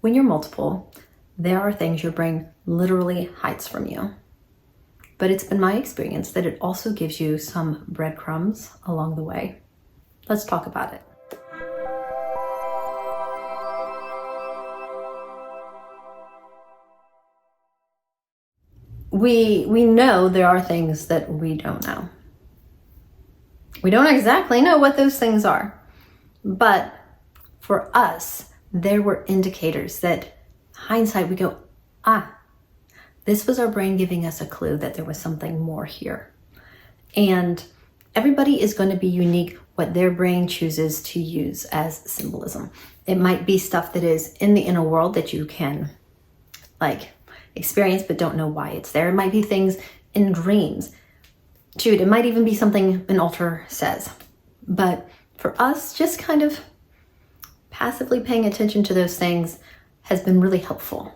When you're multiple, there are things your brain literally hides from you. But it's been my experience that it also gives you some breadcrumbs along the way. Let's talk about it. We know there are things that we don't know. We don't exactly know what those things are. But for us, there were indicators that hindsight, we go, this was our brain giving us a clue that there was something more here. And everybody is going to be unique what their brain chooses to use as symbolism. It might be stuff that is in the inner world that you can experience but don't know why it's there. It might be things in dreams. Shoot, it might even be something an altar says. But for us, just kind of passively paying attention to those things has been really helpful.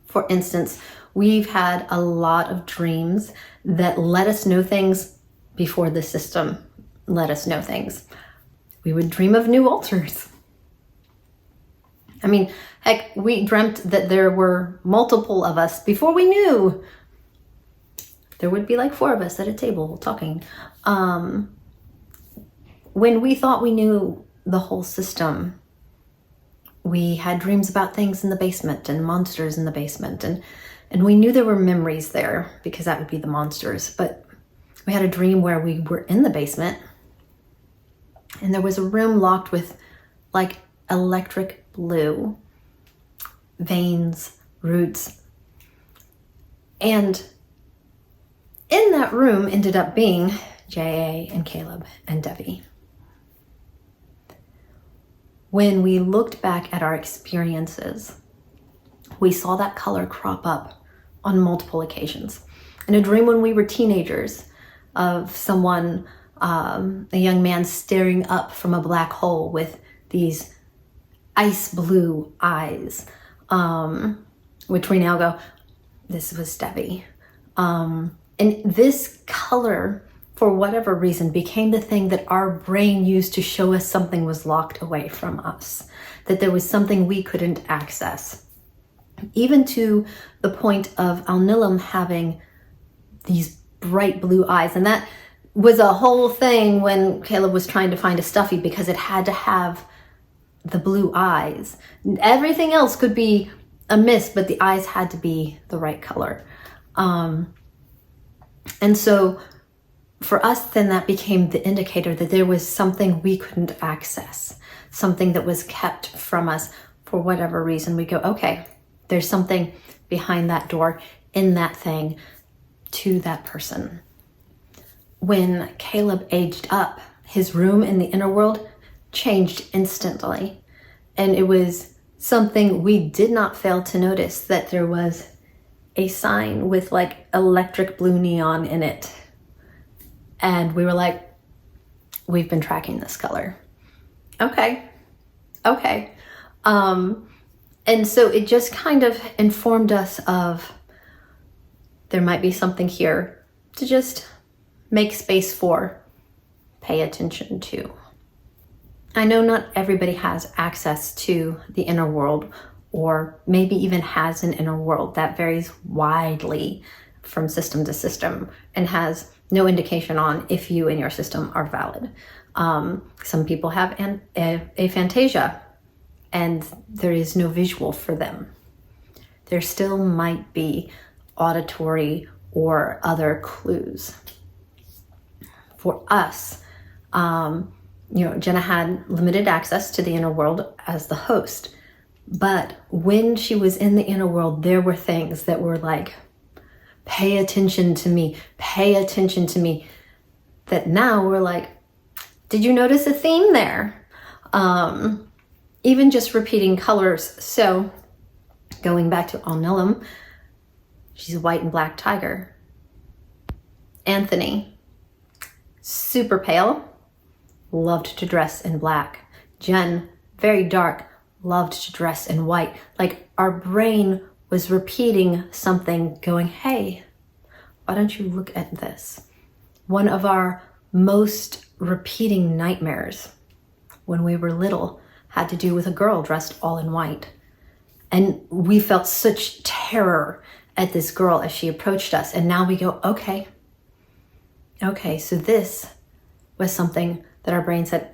For instance, we've had a lot of dreams that let us know things before the system let us know things. We would dream of new altars. I mean, heck, we dreamt that there were multiple of us before we knew there would be like 4 of us at a table talking. When we thought we knew the whole system, we had dreams about things in the basement and monsters in the basement. And we knew there were memories there because that would be the monsters. But we had a dream where we were in the basement and there was a room locked with like electric blue veins, roots. And in that room ended up being J.A. and Caleb and Debbie. When we looked back at our experiences, we saw that color crop up on multiple occasions. In a dream when we were teenagers of someone, a young man staring up from a black hole with these ice blue eyes, which we now go, this was Debbie. And this color, for whatever reason, became the thing that our brain used to show us something was locked away from us, that there was something we couldn't access. Even to the point of Alnilam having these bright blue eyes. And that was a whole thing when Caleb was trying to find a stuffy because it had to have the blue eyes. Everything else could be a miss, but the eyes had to be the right color. And so for us, then that became the indicator that there was something we couldn't access, something that was kept from us for whatever reason. We go, okay, there's something behind that door, in that thing, to that person. When Caleb aged up, his room in the inner world changed instantly. And it was something we did not fail to notice, that there was a sign with like electric blue neon in it. And we were like, we've been tracking this color. Okay. And so it just kind of informed us of there might be something here to just make space for, pay attention to. I know not everybody has access to the inner world, or maybe even has an inner world. That varies widely from system to system and has no indication on if you and your system are valid. Some people have aphantasia and there is no visual for them. There still might be auditory or other clues. For us, Jenna had limited access to the inner world as the host, but when she was in the inner world, there were things that were like, pay attention to me, that now we're like, did you notice a theme there? Even just repeating colors. So going back to Alnilam, she's a white and black tiger. Anthony, super pale, loved to dress in black. Jen, very dark, loved to dress in white. Like our brain was repeating something, going, hey, why don't you look at this? One of our most repeating nightmares when we were little had to do with a girl dressed all in white. And we felt such terror at this girl as she approached us. And now we go, okay, so this was something that our brain said,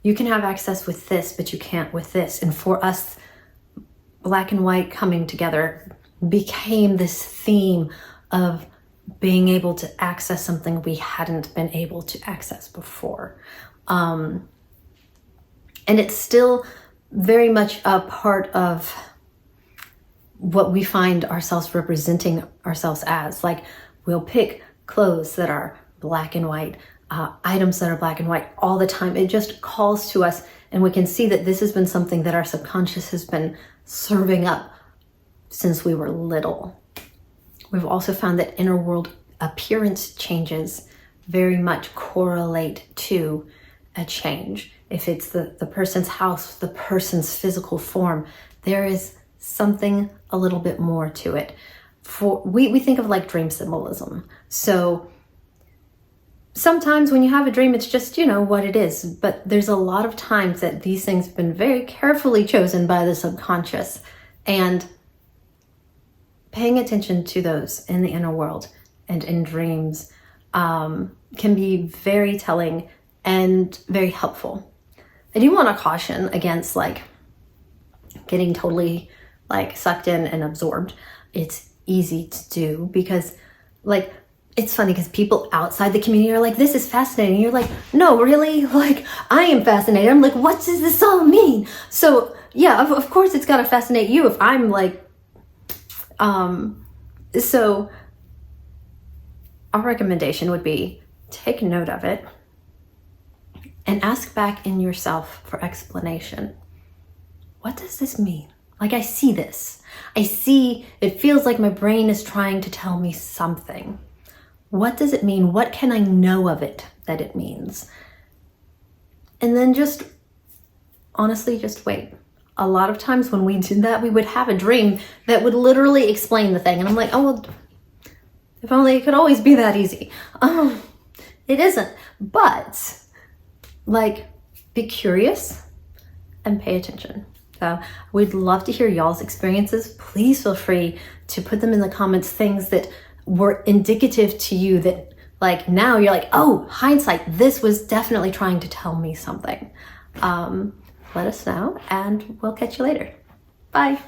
you can have access with this, but you can't with this. And for us, black and white coming together became this theme of being able to access something we hadn't been able to access before. And it's still very much a part of what we find ourselves representing ourselves as. Like, we'll pick clothes that are black and white, items that are black and white all the time. It just calls to us, and we can see that this has been something that our subconscious has been serving up since we were little. We've also found that inner world appearance changes very much correlate to a change. If it's the person's house, the person's physical form, there is something a little bit more to it. We think of like dream symbolism. So sometimes when you have a dream, it's just, what it is. But there's a lot of times that these things have been very carefully chosen by the subconscious. And paying attention to those in the inner world and in dreams can be very telling and very helpful. I do want to caution against getting totally sucked in and absorbed. It's easy to do because it's funny because people outside the community are like, this is fascinating. You're like, no, really? I am fascinated. I'm like, what does this all mean? So yeah, of course it's got to fascinate you if I'm so our recommendation would be take note of it and ask back in yourself for explanation. What does this mean? I see this. It feels like my brain is trying to tell me something. What does it mean? What can I know of it that it means? And then honestly, just wait. A lot of times when we did that, we would have a dream that would literally explain the thing. And I'm like, oh, well, if only it could always be that easy. It isn't. But be curious and pay attention. So we'd love to hear y'all's experiences. Please feel free to put them in the comments, things that were indicative to you that now you're like, oh, hindsight, this was definitely trying to tell me something. Let us know and we'll catch you later. Bye.